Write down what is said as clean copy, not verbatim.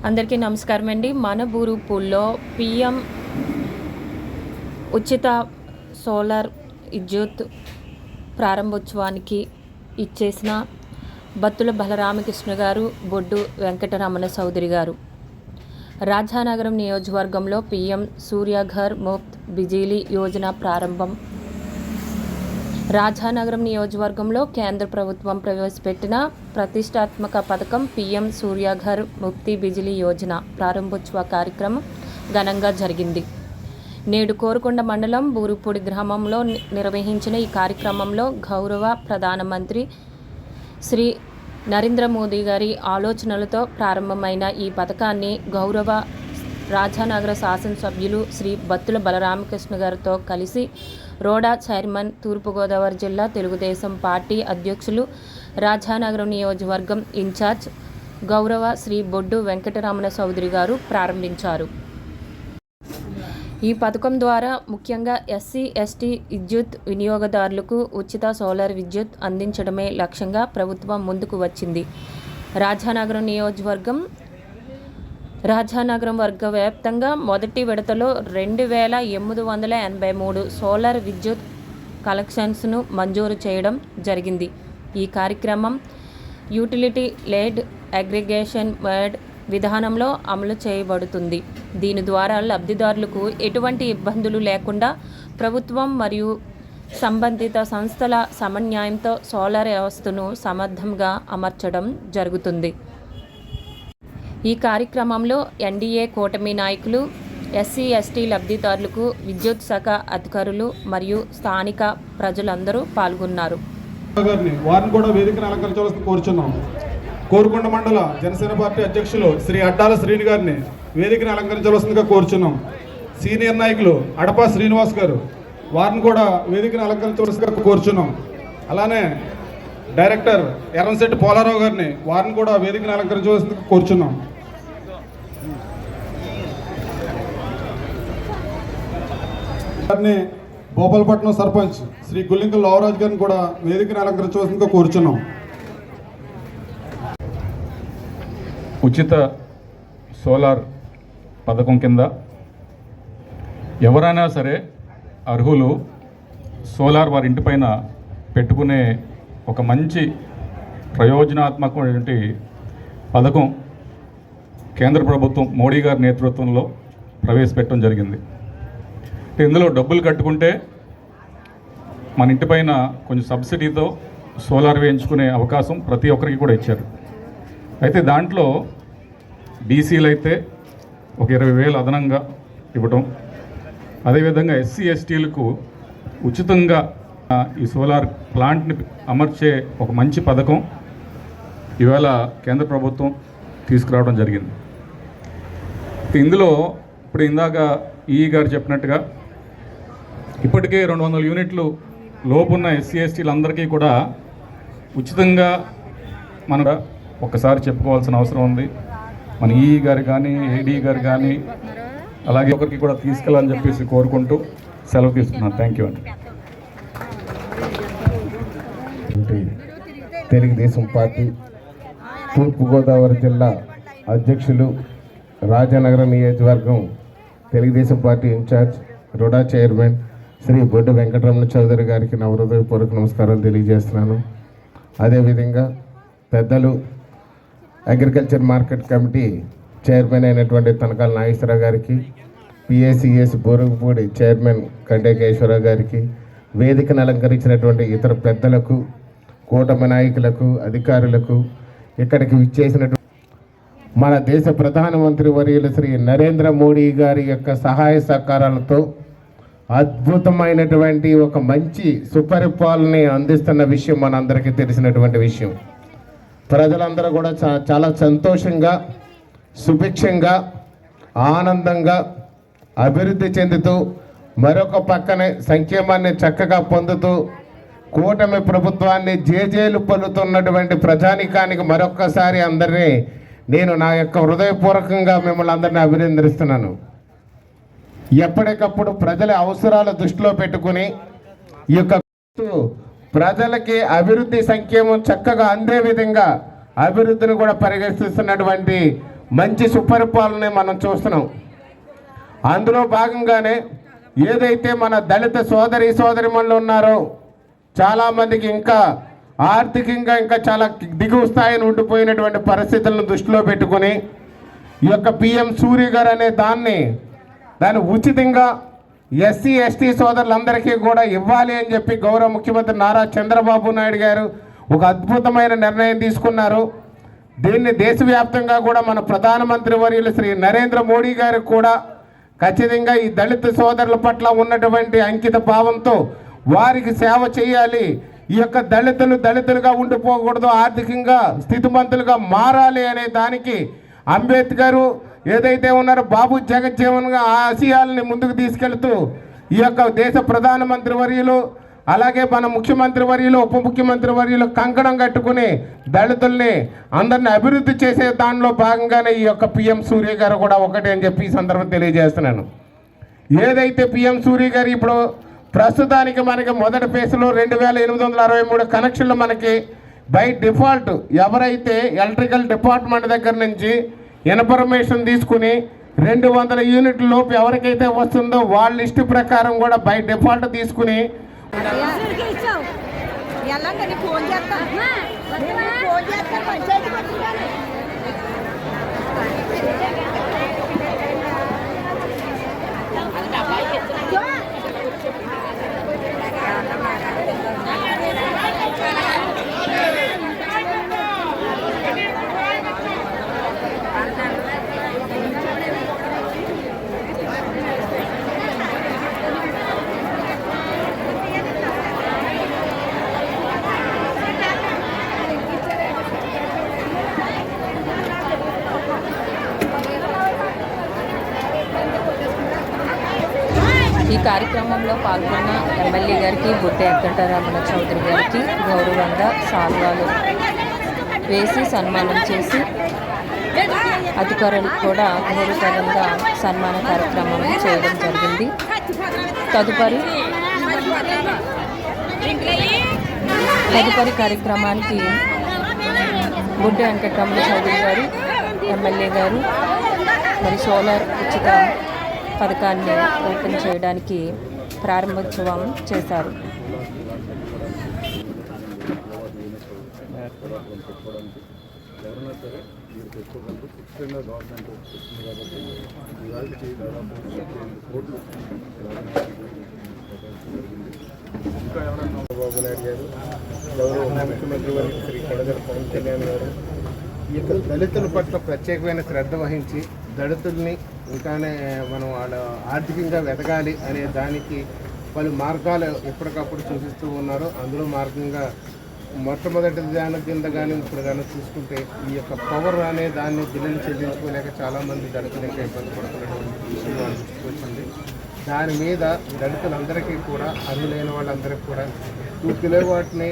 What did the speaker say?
అందరికీ నమస్కారం అండి. మన బూరుగుపూల్లో పిఎం ఉచిత సోలార్ విద్యుత్ ప్రారంభోత్సవానికి ఇచ్చేసిన బత్తుల బలరామకృష్ణ గారు, బొడ్డు వెంకటరమణ చౌదరి గారు. రాజానగరం నియోజకవర్గంలో పిఎం సూర్యఘర్ ముఫ్త్ బిజిలీ యోజన ప్రారంభం. రాజానగరం నియోజకవర్గంలో కేంద్ర ప్రభుత్వం ప్రవేశపెట్టిన ప్రతిష్టాత్మక పథకం పిఎం సూర్యఘర్ ముఫ్త్ బిజిలీ యోజన ప్రారంభోత్సవ కార్యక్రమం ఘనంగా జరిగింది. నేడు కోరుకొండ మండలం బూరుగుపూడి గ్రామంలో నిర్వహించిన ఈ కార్యక్రమంలో గౌరవ ప్రధానమంత్రి శ్రీ నరేంద్ర మోదీ గారి ఆలోచనలతో ప్రారంభమైన ఈ పథకాన్ని గౌరవ రాజానగర శాసనసభ్యులు శ్రీ బత్తుల బలరామకృష్ణ గారితో కలిసి రోడా చైర్మన్, తూర్పుగోదావరి జిల్లా తెలుగుదేశం పార్టీ అధ్యక్షులు, రాజానగరం నియోజకవర్గం ఇన్ఛార్జ్ గౌరవ శ్రీ బొడ్డు వెంకటరమణ చౌదరి గారు ప్రారంభించారు. ఈ పథకం ద్వారా ముఖ్యంగా ఎస్సీ, ఎస్టీ విద్యుత్ వినియోగదారులకు ఉచిత సోలార్ విద్యుత్ అందించడమే లక్ష్యంగా ప్రభుత్వం ముందుకు వచ్చింది. రాజానగరం వర్గ వ్యాప్తంగా మొదటి విడతలో 2883 సోలార్ విద్యుత్ కలెక్షన్స్ను మంజూరు చేయడం జరిగింది. ఈ కార్యక్రమం యూటిలిటీ లెడ్ అగ్రిగేషన్ మోడ్ విధానంలో అమలు చేయబడుతుంది. దీని ద్వారా లబ్ధిదారులకు ఎటువంటి ఇబ్బందులు లేకుండా ప్రభుత్వం మరియు సంబంధిత సంస్థల సమన్వయంతో సోలార్ వ్యవస్థను సమర్థంగా అమర్చడం జరుగుతుంది. ఈ కార్యక్రమంలో ఎన్డీఏ కూటమి నాయకులు, ఎస్సీ, ఎస్టీ లబ్ధిదారులకు, విద్యుత్ శాఖ అధికారులు మరియు స్థానిక ప్రజలందరూ పాల్గొన్నారు. వారిని కూడా వేదికను అలంకరించవలసింది కోరుచున్నాం. కోరుకొండ మండల జనసేన పార్టీ అధ్యక్షులు శ్రీ అడ్డాల శ్రీని గారిని వేదికను అలంకరించవలసిందిగా కోరుచున్నాం. సీనియర్ నాయకులు అడపా శ్రీనివాస్ గారు, వారిని కూడా వేదికను అలంకరించవలసిందిగా కోరుచున్నాం. అలానే డైరెక్టర్ ఎర్రంశెట్టి పోలారావు గారిని, వారిని కూడా వేదికను అలంకరించవలసిందిగా కోరుచున్నాం. భోపాలపట్నం సర్పంచ్ శ్రీ గుల్లింకల్ లావరాజు గారిని కూడా వేదికను అలంకరించవలసిందిగా కోరుచున్నాం. ఉచిత సోలార్ పథకం కింద ఎవరైనా సరే అర్హులు సోలార్ వారి ఇంటిపైన పెట్టుకునే ఒక మంచి ప్రయోజనాత్మకమైనటువంటి పథకం కేంద్ర ప్రభుత్వం మోడీ గారి నేతృత్వంలో ప్రవేశపెట్టడం జరిగింది. ఇందులో డబ్బులు కట్టుకుంటే మన ఇంటిపైన కొంచెం సబ్సిడీతో సోలార్ వేయించుకునే అవకాశం ప్రతి ఒక్కరికి కూడా ఇచ్చారు. అయితే దాంట్లో బీసీలు అయితే ఒక 20,000 అదనంగా ఇవ్వటం, అదేవిధంగా ఎస్సీ, ఎస్టీలకు ఉచితంగా ఈ సోలార్ ప్లాంట్ని అమర్చే ఒక మంచి పథకం ఇవాళ కేంద్ర ప్రభుత్వం తీసుకురావడం జరిగింది. ఇందులో ఇప్పుడు ఇందాక ఈ గారు చెప్పినట్టుగా ఇప్పటికే 200 యూనిట్లు లోపున్న ఎస్సీ, ఎస్టీలందరికీ కూడా ఉచితంగా మన ఒక్కసారి చెప్పుకోవాల్సిన అవసరం ఉంది. మన ఈ గారు కానీ, ఏడీ గారు కానీ, అలాగే ఒకరికి కూడా తీసుకెళ్ళాలని చెప్పేసి కోరుకుంటూ సెలవు తీసుకున్నాను. థ్యాంక్ యూ అండి. తెలుగుదేశం పార్టీ తూర్పుగోదావరి జిల్లా అధ్యక్షులు, రాజానగరం నియోజకవర్గం తెలుగుదేశం పార్టీ ఇన్ఛార్జ్, రోడా చైర్మన్ శ్రీ బొడ్డు వెంకటరమణ చౌదరి గారికి నా హృదయపూర్వక నమస్కారాలు తెలియజేస్తున్నాను. అదేవిధంగా పెద్దలు అగ్రికల్చర్ మార్కెట్ కమిటీ చైర్మన్ అయినటువంటి తనకాల నాగేశ్వరరావు గారికి, పిఏసిఎస్ బూరుగుపూడి చైర్మన్ కండేకేశ్వరరావు గారికి, వేదికను అలంకరించినటువంటి ఇతర పెద్దలకు, కూటమి నాయకులకు, అధికారులకు, ఇక్కడికి విచ్చేసినటువంటి మన దేశ ప్రధానమంత్రి వర్యులు శ్రీ నరేంద్ర మోడీ గారి యొక్క సహాయ సహకారాలతో అద్భుతమైనటువంటి ఒక మంచి సుపరిపాలన అందిస్తున్న విషయం మనందరికీ తెలిసినటువంటి విషయం. ప్రజలందరూ కూడా చాలా సంతోషంగా, సుభిక్షంగా, ఆనందంగా అభివృద్ధి చెందుతూ, మరొక పక్కనే సంక్షేమాన్ని చక్కగా పొందుతూ, కూటమి ప్రభుత్వాన్ని జేజేలు పలుతున్నటువంటి ప్రజానికానికి మరొక్కసారి అందరినీ నేను నా యొక్క హృదయపూర్వకంగా మిమ్మల్ని అందరినీ అభినందిస్తున్నాను. ఎప్పటికప్పుడు ప్రజల అవసరాలు దృష్టిలో పెట్టుకుని ఈ యొక్క ప్రజలకి అభివృద్ధి సంక్షేమం చక్కగా అందే విధంగా అభివృద్ధిని కూడా పరిగణిస్తున్నటువంటి మంచి సుపరిపాలన మనం చూస్తున్నాం. అందులో భాగంగానే ఏదైతే మన దళిత సోదరిమణులు ఉన్నారో చాలామందికి ఇంకా ఆర్థికంగా ఇంకా చాలా దిగువ స్థాయిని ఉండిపోయినటువంటి పరిస్థితులను దృష్టిలో పెట్టుకొని ఈ యొక్క పిఎం సూర్య గారు అనే దాన్ని ఉచితంగా ఎస్సీ ఎస్టీ సోదరులందరికీ కూడా ఇవ్వాలి అని చెప్పి గౌరవ ముఖ్యమంత్రి నారా చంద్రబాబు నాయుడు గారు ఒక అద్భుతమైన నిర్ణయం తీసుకున్నారు. దీన్ని దేశవ్యాప్తంగా కూడా మన ప్రధానమంత్రి వర్యులు శ్రీ నరేంద్ర మోడీ గారు కూడా ఖచ్చితంగా ఈ దళిత సోదరుల పట్ల ఉన్నటువంటి అంకిత భావంతో వారికి సేవ చేయాలి, ఈ యొక్క దళితులుగా ఉండిపోకూడదు, ఆర్థికంగా స్థితిమంతులుగా మారాలి అనే దానికి అంబేద్కర్ ఏదైతే ఉన్నారో బాబు జగజ్జీవన్గా ఆ ఆశయాలని ముందుకు తీసుకెళ్తూ ఈ యొక్క దేశ ప్రధానమంత్రి వర్యులు అలాగే మన ముఖ్యమంత్రి వర్యులు ఉప ముఖ్యమంత్రి వర్యులు కంకణం కట్టుకుని దళితుల్ని అందరిని అభివృద్ధి చేసే దానిలో భాగంగానే ఈ యొక్క పిఎం సూర్య గారు కూడా ఒకటి అని చెప్పి ఈ సందర్భం తెలియజేస్తున్నాను. ఏదైతే పిఎం సూర్య గారు ఇప్పుడు ప్రస్తుతానికి మనకి మొదటి ఫేజ్లో 2863 కనెక్షన్లు మనకి బై డిఫాల్ట్ ఎవరైతే ఎలక్ట్రికల్ డిపార్ట్మెంట్ దగ్గర నుంచి ఇన్ఫర్మేషన్ తీసుకుని 200 యూనిట్ల లోపు ఎవరికైతే వస్తుందో వాళ్ళ లిస్టు ప్రకారం కూడా బై డిఫాల్ట్ తీసుకుని ఈ కార్యక్రమంలో పాల్గొన్న ఎమ్మెల్యే గారికి బుట్ట వెంకటరమణ చౌదరి గారికి గౌరవంగా శాలువాలు వేసి సన్మానం చేసి అధికారులకు కూడా గౌరవకరంగా సన్మాన కార్యక్రమం చేయడం జరిగింది. తదుపరి కార్యక్రమానికి బుట్ట వెంకటరమణ చౌదరి గారు ఎమ్మెల్యే గారు మరి సోలార్ ఉచిత పథకాన్ని ఓపెన్ చేయడానికి ప్రారంభోత్సవం చేశారు. చంద్రబాబు నాయుడు గారు, గౌరవ ముఖ్యమంత్రి వర్యులు శ్రీ కొడగల పవన్ కళ్యాణ్ గారు ఈ యొక్క దళితుల పట్ల ప్రత్యేకమైన శ్రద్ధ వహించి దళితుల్ని ఇంకానే మనం వాళ్ళ ఆర్థికంగా వెతకాలి అనే దానికి పలు మార్గాలు ఎప్పటికప్పుడు చూపిస్తూ ఉన్నారు. అందులో మార్గంగా మొట్టమొదటి దాని కింద కానీ ఇప్పుడు కానీ చూసుకుంటే ఈ యొక్క పవర్ అనే దాన్ని బిల్లులు చెల్లించుకోలేక చాలామంది దళితులు ఇంకా ఇబ్బంది పడుతున్నటువంటి విషయం వాళ్ళు దృష్టికి వచ్చింది. దాని మీద దళితులందరికీ కూడా అర్హులైన వాళ్ళందరికీ కూడా 2 కిలోవాట్ని